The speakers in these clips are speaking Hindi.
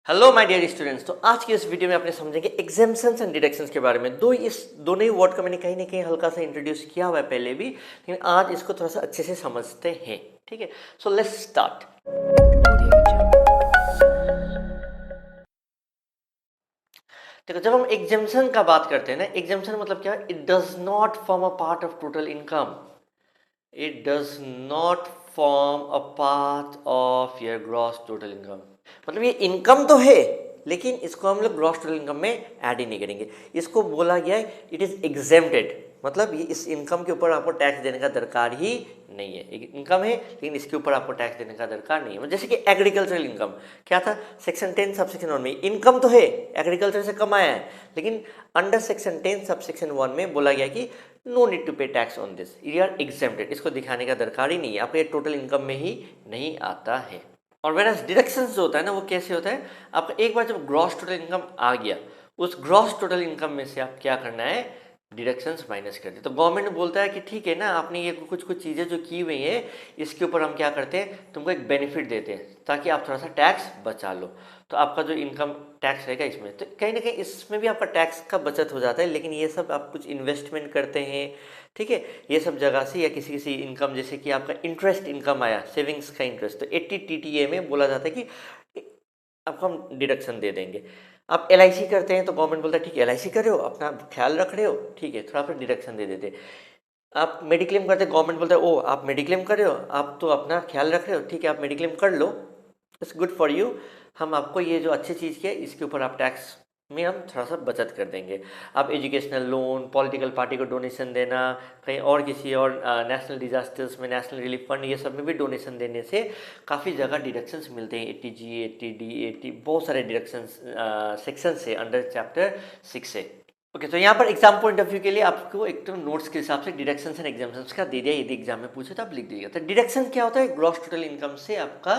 Hello my dear students. तो आज की इस वीडियो में आपने समझेंगे एग्जेम्पशंस एंड डिडक्शंस के बारे में। दोनों ही वर्ड को मैंने कहीं ना कहीं हल्का सा इंट्रोड्यूस किया हुआ है पहले भी, लेकिन आज इसको थोड़ा सा अच्छे से समझते हैं। ठीक है, सो लेट्स स्टार्ट। देखो, जब हम एग्जेम्पशन का बात करते हैं ना, एग्जेम्पशन मतलब क्या है? It does not form a part of total income. It does not form a part of your gross total income. मतलब ये इनकम तो है, लेकिन इसको हम लोग ग्रॉस टोटल इनकम में ऐड ही नहीं करेंगे। इसको बोला गया है इट इज एग्जेम्प्टेड, मतलब ये इस इनकम के ऊपर आपको टैक्स देने का दरकार ही नहीं है। एक इनकम है लेकिन इसके ऊपर आपको टैक्स देने का दरकार नहीं है। जैसे कि एग्रीकल्चरल इनकम क्या था, सेक्शन 10 सबसेक्शन 1 में इनकम तो है, एग्रीकल्चर से कमाया है, लेकिन अंडर सेक्शन 10 सबसेक्शन 1 में बोला गया कि no need to pay tax on this, you are exempted. इसको दिखाने का दरकार ही नहीं है, आपका ये टोटल इनकम में ही नहीं आता है। और वेराज डिडक्शंस जो होता है ना, वो कैसे होता है? आपका एक बार जब ग्रॉस टोटल इनकम आ गया, उस ग्रॉस टोटल इनकम में से आप क्या करना है? डिडक्शंस माइनस कर दे। तो गवर्नमेंट बोलता है कि ठीक है ना, आपने ये कुछ कुछ चीज़ें जो की हुई हैं, इसके ऊपर हम क्या करते हैं, तुमको एक बेनिफिट देते हैं ताकि आप थोड़ा सा टैक्स बचा लो। तो आपका जो इनकम टैक्स रहेगा इसमें, तो कहीं ना कहीं इसमें भी आपका टैक्स का बचत हो जाता है। लेकिन ये सब आप कुछ इन्वेस्टमेंट करते हैं, ठीक है, ये सब जगह से, या किसी किसी इनकम जैसे कि आपका इंटरेस्ट इनकम आया, सेविंग्स का इंटरेस्ट, तो 80 TTA में बोला जाता है कि आपको हम डिडक्शन दे देंगे। आप LIC करते हैं तो गवर्नमेंट बोलता है ठीक है, LIC कर रहे हो, अपना ख्याल रख रहे हो, ठीक है, थोड़ा फिर डिडक्शन दे देते। आप मेडिक्लेम करते हैं, गवर्नमेंट बोलता है ओ आप मेडिक्लेम कर रहे हो, आप तो अपना ख्याल रख रहे हो, ठीक है, आप मेडिक्लेम कर लो, इट्स गुड फॉर यू, हम आपको ये जो अच्छी चीज़ की है इसके ऊपर आप टैक्स में हम थोड़ा सा बचत कर देंगे। आप एजुकेशनल लोन, पॉलिटिकल पार्टी को डोनेशन देना, कहीं और किसी और नेशनल डिजास्टर्स में नेशनल रिलीफ फंड, ये सब में भी डोनेशन देने से काफ़ी जगह डिडक्शंस मिलते हैं। 80G, 80D, 80, बहुत सारे डिडक्शंस सेक्शन से अंडर चैप्टर 6 से। ओके, तो यहाँ पर एग्जाम पॉइंट ऑफ व्यू के लिए आपको एक तो नोट्स के हिसाब से डिडक्शंस एंड एग्जाम्पशंस का दे दिया। यदि एग्जाम में पूछे तो आप लिख दीजिएगा। तो डिडक्शन क्या होता है? ग्रॉस टोटल इनकम से आपका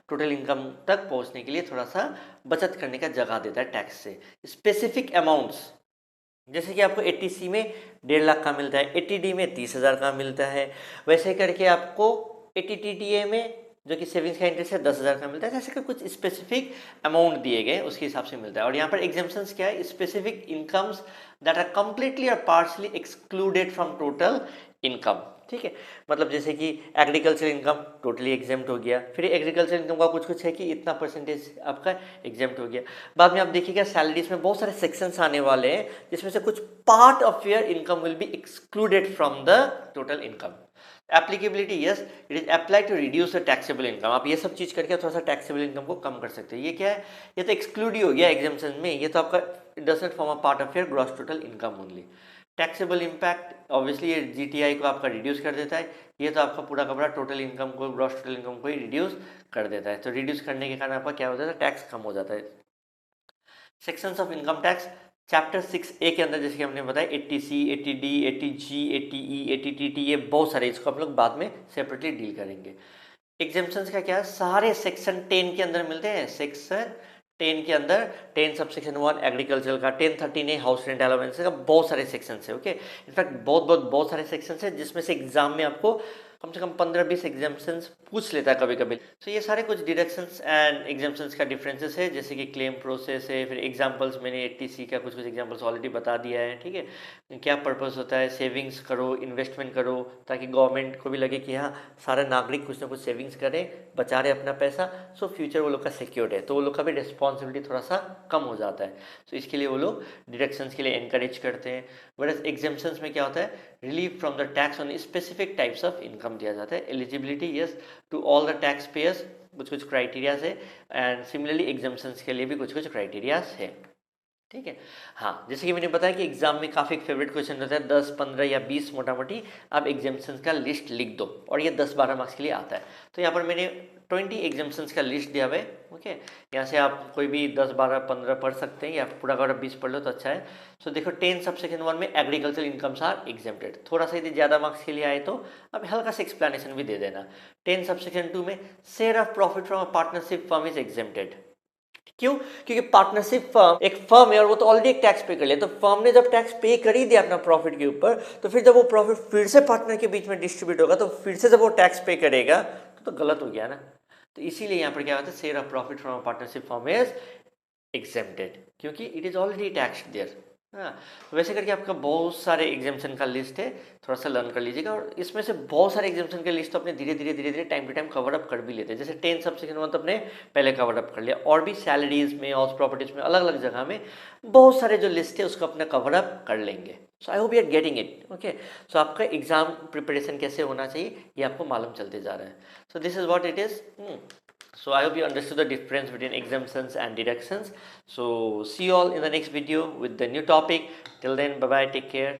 टोटल इनकम तक पहुंचने के लिए थोड़ा सा बचत करने का जगह देता है टैक्स से। स्पेसिफिक अमाउंट्स, जैसे कि आपको 80C में 1.5 लाख का मिलता है, 80D में 30,000 का मिलता है, वैसे करके आपको 80 TTA में जो कि सेविंग्स का इंटरेस्ट है 10,000 का मिलता है। जैसे कि कुछ स्पेसिफिक अमाउंट दिए गए उसके हिसाब से मिलता है। और यहाँ पर एग्जाम्पशंस क्या है? Specific incomes that are completely और partially excluded from total income. ठीक है, मतलब जैसे कि एग्रीकल्चर इनकम टोटली एग्जेम्प्ट हो गया, फिर एग्रीकल्चर इनकम का कुछ कुछ है कि इतना परसेंटेज आपका एग्जेम्प्ट हो गया। बाद में आप देखिएगा सैलरीज में बहुत सारे सेक्शंस आने वाले हैं, जिसमें से कुछ part of your income will be excluded from the total income. Applicability, yes, it is apply to reduce the taxable income. आप ये सब चीज करके थोड़ा सा टैक्सेबल इनकम को कम कर सकते हैं। ये क्या है? ये तो एक्सक्लूड ही हो गया एग्जाम्पशन में, ये तो आपका it does not form a part of your gross total income only. Taxable impact obviously ये GTI को आपका रिड्यूस कर देता है। ये तो आपका पूरा का पूरा टोटल इनकम को, ग्रॉस टोटल इनकम को ही रिड्यूस कर देता है। तो रिड्यूस करने के कारण आपका क्या होता है? टैक्स कम हो जाता है। Sections of income tax chapter 6A के अंदर जैसे कि हमने बताया 80C, 80D, 80G, 80E, 80TT, ये बहुत सारे, इसको हम लोग बाद में सेपरेटली डील करेंगे। एग्जाम्पशंस का क्या है? सारे सेक्शन 10 के अंदर मिलते हैं। सेक्शन 10 के अंदर 10 सबसेक्शन 1 एग्रीकल्चर का, 1013A हाउस रेंट अलाउंस का, बहुत सारे सेक्शन है। ओके, इनफैक्ट बहुत सारे सेक्शन है, जिसमें से एग्जाम में आपको कम से कम 15-20 एग्जाम्पशंस पूछ लेता है कभी कभी। तो ये सारे कुछ डिडक्शंस एंड एग्जाम्पशंस का डिफरेंसेस है, जैसे कि क्लेम प्रोसेस है, फिर एग्जांपल्स मैंने 80C का कुछ एग्जांपल्स ऑलरेडी बता दिया है। ठीक है, क्या पर्पस होता है? सेविंग्स करो, इन्वेस्टमेंट करो, ताकि गवर्नमेंट को भी लगे कि हाँ सारे नागरिक कुछ ना कुछ सेविंग्स करें, बचा रहे अपना पैसा, सो फ्यूचर वो लोग का सिक्योर्ड है, तो वो लोग का भी रिस्पॉन्सिबिलिटी थोड़ा सा कम हो जाता है। तो इसके लिए वो लोग डिडक्शंस के लिए एनकरेज करते हैं। बट एग्जाम्पशंस में क्या होता है? Relief from the tax on specific types of income दिया जाता है। Eligibility, yes, to all the tax payers, कुछ कुछ क्राइटेरियाज है, एंड सिमिलरली एग्जाम्पशंस के लिए भी कुछ कुछ क्राइटेरियाज है। ठीक है, हाँ, जैसे कि मैंने बताया कि एग्जाम में काफ़ी फेवरेट क्वेश्चन होता है, 10, 15 या 20 मोटा मोटी आप एग्जाम्पशंस का लिस्ट लिख दो, और ये 10-12 मार्क्स के लिए आता है। तो यहाँ पर मैंने 20 एग्जाम्पशंस का लिस्ट दिया हुआ है। ओके, यहाँ से आप कोई भी 10, 12, 15 पढ़ सकते हैं, या पूरा का पूरा 20 पढ़ लो तो अच्छा है। सो देखो, 10 सबसेक्शन 1 में एग्रीकल्चर इनकम्स आर एग्जेम्प्टेड। थोड़ा सा यदि ज़्यादा मार्क्स के लिए आए तो अब हल्का सा एक्सप्लेनेशन भी दे देना। 10 सबसेक्शन 2 में share of profit from a partnership firm is exempted. क्यों? क्योंकि पार्टनरशिप फर्म एक फर्म है और वो तो ऑलरेडी एक टैक्स पे कर लिया, तो फर्म ने जब टैक्स पे कर ही दिया अपना प्रॉफिट के ऊपर, तो फिर जब वो प्रॉफिट फिर से पार्टनर के बीच में डिस्ट्रीब्यूट होगा, तो फिर से जब वो टैक्स पे करेगा तो गलत हो गया ना। तो इसीलिए यहाँ पर क्या होता है? Share of profit from partnership firm is exempted, क्योंकि it is already taxed there. हाँ, तो वैसे करके आपका बहुत सारे एग्जामेशन का लिस्ट है, थोड़ा सा लर्न कर लीजिएगा। और इसमें से बहुत सारे एग्जामेशन के लिस्ट तो अपने धीरे धीरे time to time cover up कर भी लेते हैं। जैसे 10 सब सेक्शन 1 तो अपने पहले कवर अप कर लिया, और भी सैलरीज में, हाउस प्रॉपर्टीज में, अलग अलग जगह में बहुत सारे जो लिस्ट है उसको अपने कवर अप कर लेंगे। So I hope you are getting it. Okay, so आपका एग्जाम प्रिपरेशन कैसे होना चाहिए ये आपको मालूम चलते जा रहा है। So this is what it is. So I hope you understood the difference between exemptions and deductions. So see you all in the next video with the new topic. Till then, bye bye, take care.